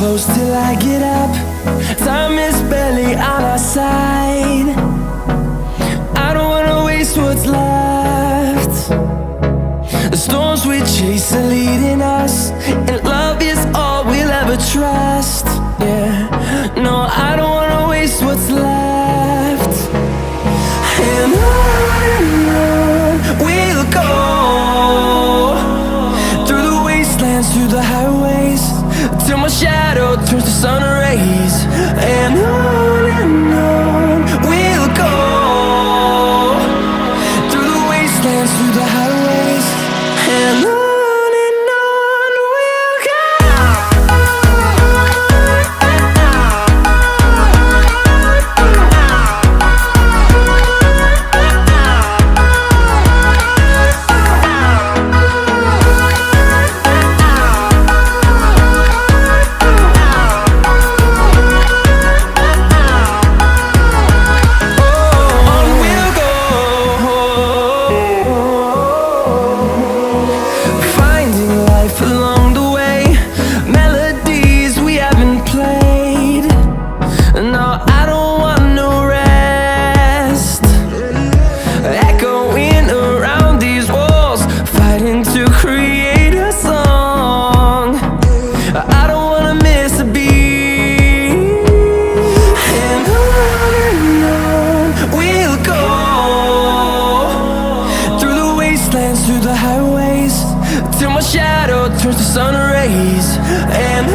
close till I get up. Time is barely on our side. I don't wanna waste what's left. The storms we chase are leading us, and love is all we'll ever trust. Yeah, no, I don't wanna waste what's left. And on we'll go, through the wastelands, through the highways, till my shadow turns to sun rays. And on we'll go, through the wastelands, through the highways, and on we'll go. Through the highways, till my shadow turns to sun rays. And